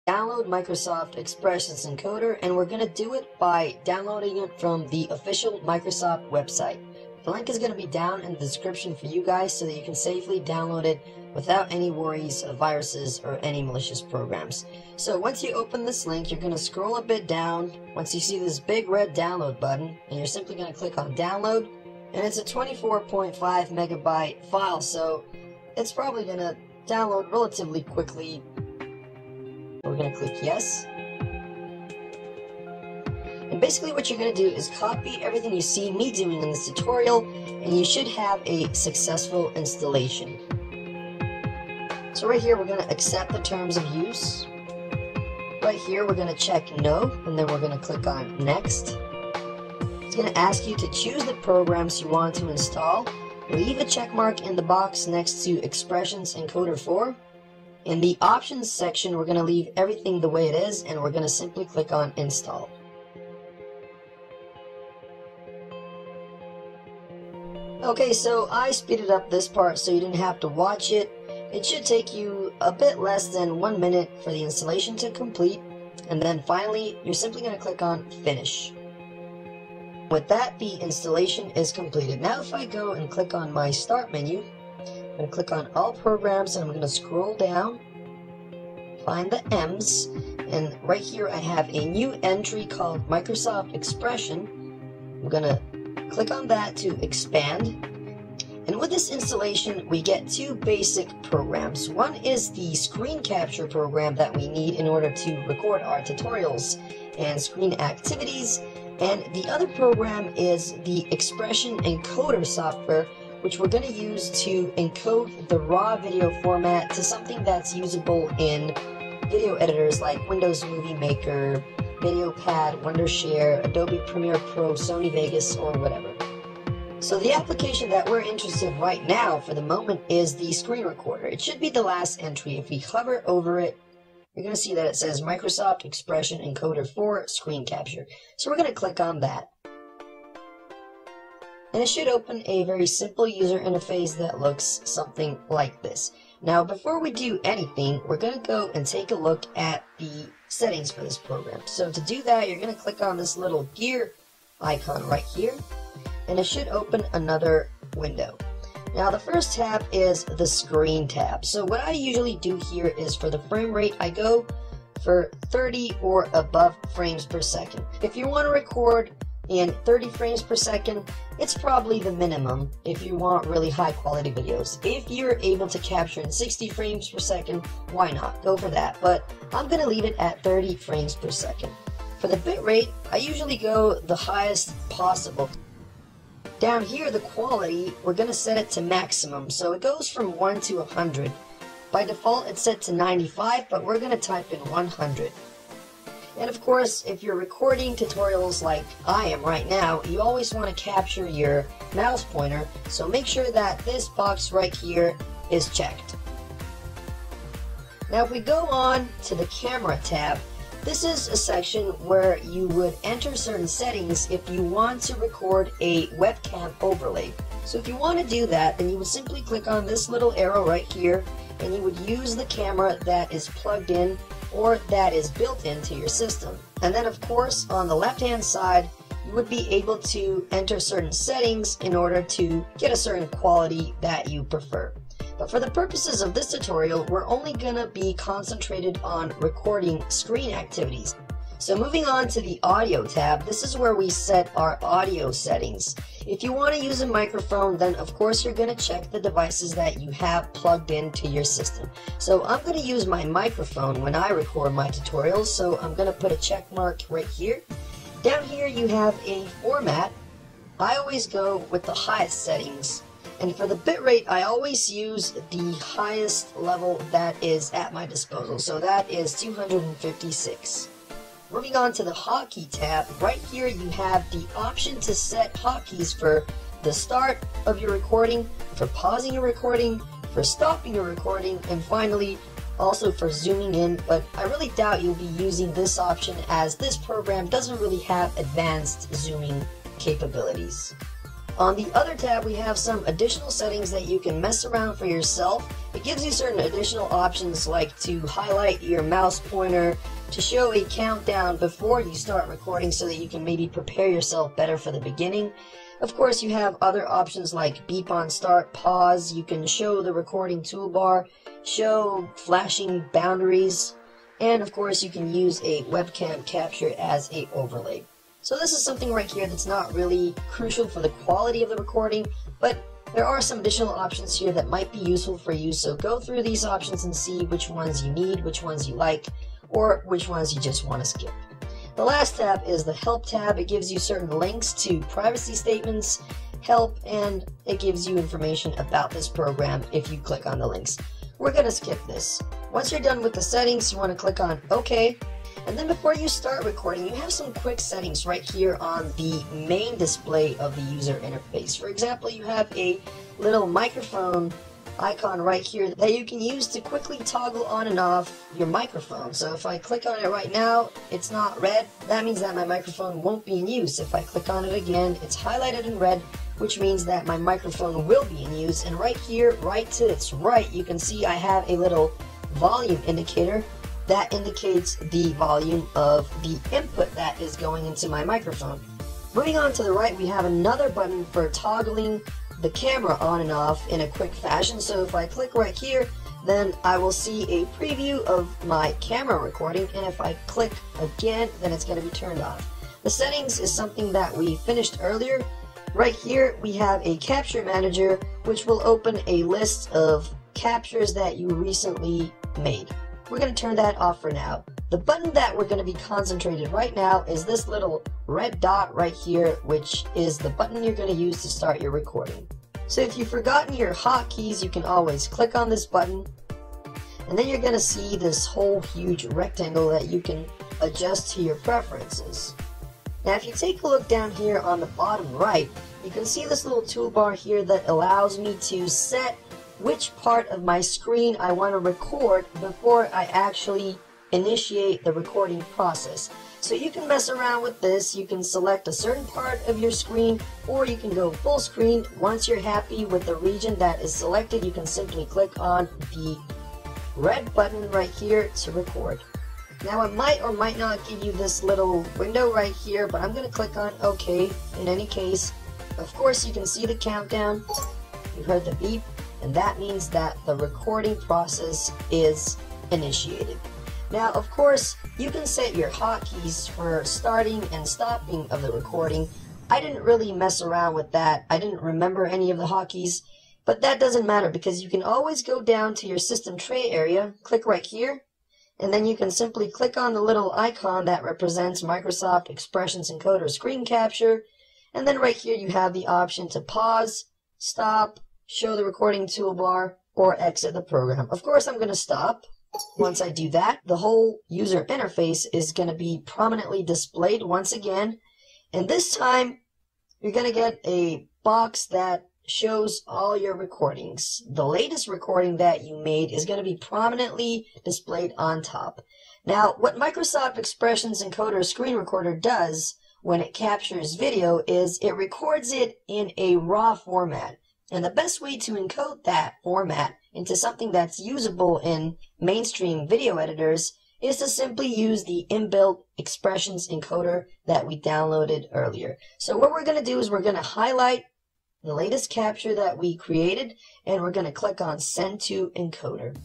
download Microsoft Expressions Encoder, and we're going to do it by downloading it from the official Microsoft website. The link is going to be down in the description for you guys so that you can safely download it without any worries of viruses or any malicious programs. So once you open this link, you're going to scroll a bit down once you see this big red download button, and you're simply going to click on download, and it's a 24.5 megabyte file, so it's probably going to download relatively quickly. We're going to click yes. And basically what you're going to do is copy everything you see me doing in this tutorial, and you should have a successful installation. So right here we're going to accept the terms of use. Right here we're going to check no, and then we're going to click on next. It's going to ask you to choose the programs you want to install. Leave a check mark in the box next to Expressions Encoder 4. In the options section, we're going to leave everything the way it is, and we're going to simply click on install. Okay, so I speeded up this part so you didn't have to watch it. It should take you a bit less than 1 minute for the installation to complete, and then finally, you're simply going to click on finish. With that, the installation is completed. Now if I go and click on my start menu, I'm going to click on all programs, and I'm going to scroll down, find the M's, and right here I have a new entry called Microsoft Expression. I'm going to click on that to expand. And with this installation, we get two basic programs. One is the screen capture program that we need in order to record our tutorials and screen activities, and the other program is the Expression Encoder software, which we're going to use to encode the raw video format to something that's usable in video editors like Windows Movie Maker, VideoPad, Wondershare, Adobe Premiere Pro, Sony Vegas, or whatever. So the application that we're interested in right now for the moment is the screen recorder. It should be the last entry. If we hover over it, you're going to see that it says Microsoft Expression Encoder 4 Screen Capture. So we're going to click on that. And it should open a very simple user interface that looks something like this. Now, before we do anything, we're going to go and take a look at the settings for this program. So to do that, you're going to click on this little gear icon right here, and it should open another window. Now, the first tab is the screen tab. So what I usually do here is for the frame rate, I go for 30 or above frames per second. If you want to record in 30 frames per second, it's probably the minimum if you want really high quality videos. If you're able to capture in 60 frames per second, why not? Go for that. But I'm going to leave it at 30 frames per second. For the bitrate, I usually go the highest possible. Down here, the quality, we're going to set it to maximum. So it goes from 1 to 100. By default, it's set to 95, but we're going to type in 100. And of course, if you're recording tutorials like I am right now, you always want to capture your mouse pointer, so make sure that this box right here is checked. Now if we go on to the camera tab, this is a section where you would enter certain settings if you want to record a webcam overlay. So if you want to do that, then you would simply click on this little arrow right here, and you would use the camera that is plugged in or that is built into your system. And then of course on the left hand side you would be able to enter certain settings in order to get a certain quality that you prefer. But for the purposes of this tutorial, we're only gonna be concentrated on recording screen activities. So moving on to the audio tab, this is where we set our audio settings. If you want to use a microphone, then of course you're going to check the devices that you have plugged into your system. So I'm going to use my microphone when I record my tutorials, so I'm going to put a check mark right here. Down here you have a format. I always go with the highest settings. And for the bitrate, I always use the highest level that is at my disposal. So that is 256. Moving on to the hotkey tab, right here you have the option to set hotkeys for the start of your recording, for pausing your recording, for stopping your recording, and finally also for zooming in, but I really doubt you'll be using this option as this program doesn't really have advanced zooming capabilities. On the other tab, we have some additional settings that you can mess around for yourself. It gives you certain additional options like to highlight your mouse pointer, to show a countdown before you start recording so that you can maybe prepare yourself better for the beginning. Of course, you have other options like beep on start, pause. You can show the recording toolbar, show flashing boundaries, and of course you can use a webcam capture as a overlay. So this is something right here that's not really crucial for the quality of the recording, but there are some additional options here that might be useful for you, so go through these options and see which ones you need, which ones you like, or which ones you just want to skip. The last tab is the Help tab. It gives you certain links to privacy statements, help, and it gives you information about this program if you click on the links. We're going to skip this. Once you're done with the settings, you want to click on OK. And then before you start recording, you have some quick settings right here on the main display of the user interface. For example, you have a little microphone icon right here that you can use to quickly toggle on and off your microphone. So if I click on it right now, it's not red. That means that my microphone won't be in use. If I click on it again, it's highlighted in red, which means that my microphone will be in use. And right here, right to its right, you can see I have a little volume indicator that indicates the volume of the input that is going into my microphone. Moving on to the right, we have another button for toggling the camera on and off in a quick fashion. So if I click right here, then I will see a preview of my camera recording, and if I click again, then it's going to be turned off. The settings is something that we finished earlier. Right here we have a capture manager, which will open a list of captures that you recently made. We're going to turn that off for now. The button that we're going to be concentrated right now is this little red dot right here, which is the button you're going to use to start your recording. So if you've forgotten your hotkeys, you can always click on this button, and then you're going to see this whole huge rectangle that you can adjust to your preferences. Now if you take a look down here on the bottom right, you can see this little toolbar here that allows me to set which part of my screen I want to record before I actually initiate the recording process. So you can mess around with this. You can select a certain part of your screen, or you can go full screen. Once you're happy with the region that is selected, you can simply click on the red button right here to record. Now it might or might not give you this little window right here, but I'm going to click on OK in any case. Of course you can see the countdown. You heard the beep, and that means that the recording process is initiated. Now, of course, you can set your hotkeys for starting and stopping of the recording. I didn't really mess around with that. I didn't remember any of the hotkeys, but that doesn't matter because you can always go down to your system tray area, click right here, and then you can simply click on the little icon that represents Microsoft Expressions Encoder screen capture, and then right here you have the option to pause, stop, show the recording toolbar, or exit the program. Of course, I'm going to stop. Once I do that, the whole user interface is going to be prominently displayed once again, and this time you're going to get a box that shows all your recordings. The latest recording that you made is going to be prominently displayed on top. Now, what Microsoft Expressions Encoder Screen Recorder does when it captures video is it records it in a raw format. And the best way to encode that format into something that's usable in mainstream video editors is to simply use the inbuilt expressions encoder that we downloaded earlier. So what we're going to do is we're going to highlight the latest capture that we created, and we're going to click on Send to Encoder.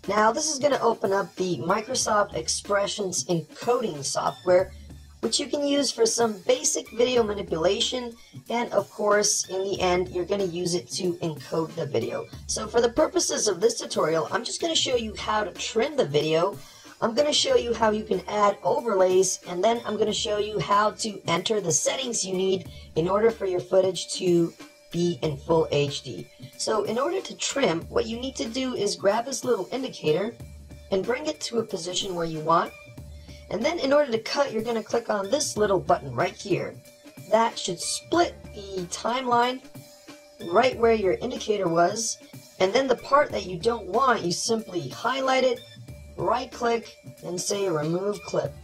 Now this is going to open up the Microsoft Expressions encoding software, which you can use for some basic video manipulation, and of course in the end you're going to use it to encode the video. So for the purposes of this tutorial, I'm just going to show you how to trim the video. I'm going to show you how you can add overlays, and then I'm going to show you how to enter the settings you need in order for your footage to be in full HD. So in order to trim, what you need to do is grab this little indicator and bring it to a position where you want. And then in order to cut, you're going to click on this little button right here. That should split the timeline right where your indicator was. And then the part that you don't want, you simply highlight it, right click, and say remove clip.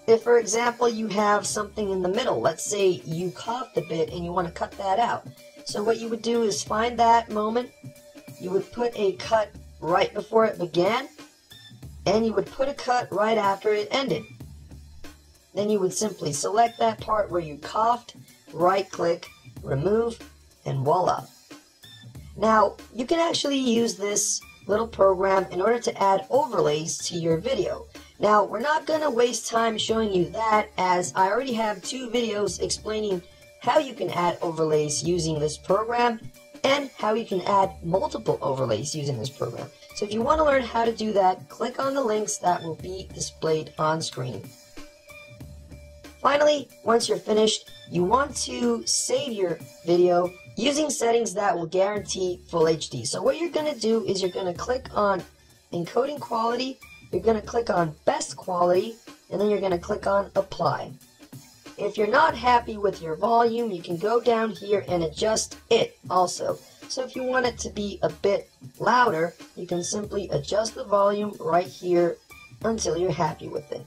if, for example, you have something in the middle, let's say you coughed a bit and you want to cut that out. So what you would do is find that moment, you would put a cut right before it began, and you would put a cut right after it ended. Then you would simply select that part where you coughed, right-click, remove, and voila. Now, you can actually use this little program in order to add overlays to your video. Now, we're not going to waste time showing you that, as I already have 2 videos explaining how you can add overlays using this program and how you can add multiple overlays using this program. So if you want to learn how to do that, click on the links that will be displayed on screen. Finally, once you're finished, you want to save your video using settings that will guarantee full HD. So what you're going to do is you're going to click on encoding quality, you're going to click on best quality, and then you're going to click on apply. If you're not happy with your volume, you can go down here and adjust it also. So if you want it to be a bit louder, you can simply adjust the volume right here until you're happy with it.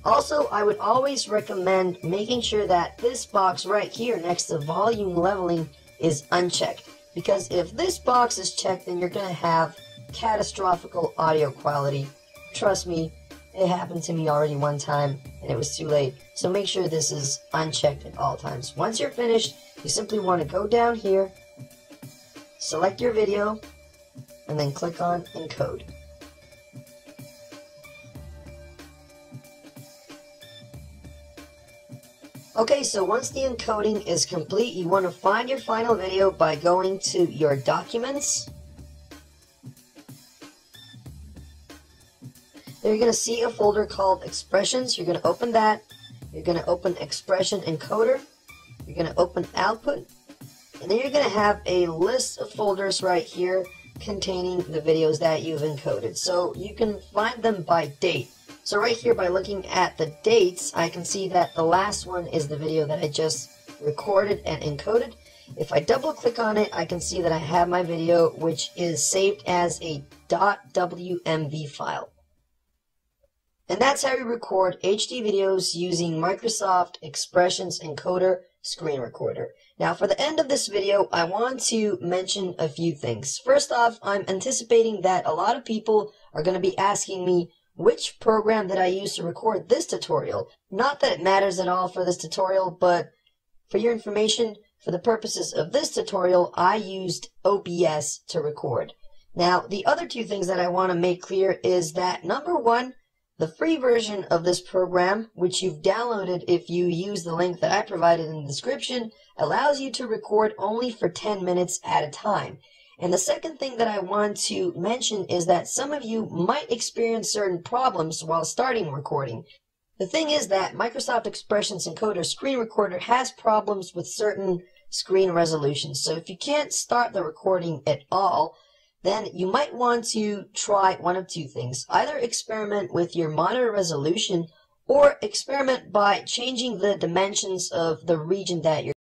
Also, I would always recommend making sure that this box right here next to volume leveling is unchecked, because if this box is checked, then you're going to have catastrophic audio quality. Trust me, it happened to me already one time and it was too late. So make sure this is unchecked at all times. Once you're finished, you simply want to go down here, select your video, and then click on encode. Okay, so once the encoding is complete, you want to find your final video by going to your documents. There you're going to see a folder called expressions. You're going to open that. You're going to open expression encoder. You're going to open output. And then you're going to have a list of folders right here containing the videos that you've encoded. So you can find them by date. So right here, by looking at the dates, I can see that the last one is the video that I just recorded and encoded. If I double click on it, I can see that I have my video, which is saved as a .wmv file. And that's how you record HD videos using Microsoft Expressions Encoder Screen Recorder. Now, for the end of this video, I want to mention a few things. First off, I'm anticipating that a lot of people are going to be asking me which program that I use to record this tutorial. Not that it matters at all for this tutorial, but for your information, for the purposes of this tutorial, I used OBS to record. Now, the other 2 things that I want to make clear is that, number 1, the free version of this program, which you've downloaded if you use the link that I provided in the description, allows you to record only for 10 minutes at a time. And the second thing that I want to mention is that some of you might experience certain problems while starting recording. The thing is that Microsoft Expressions Encoder Screen Recorder has problems with certain screen resolutions. So if you can't start the recording at all, then you might want to try one of 2 things. Either experiment with your monitor resolution, or experiment by changing the dimensions of the region that you're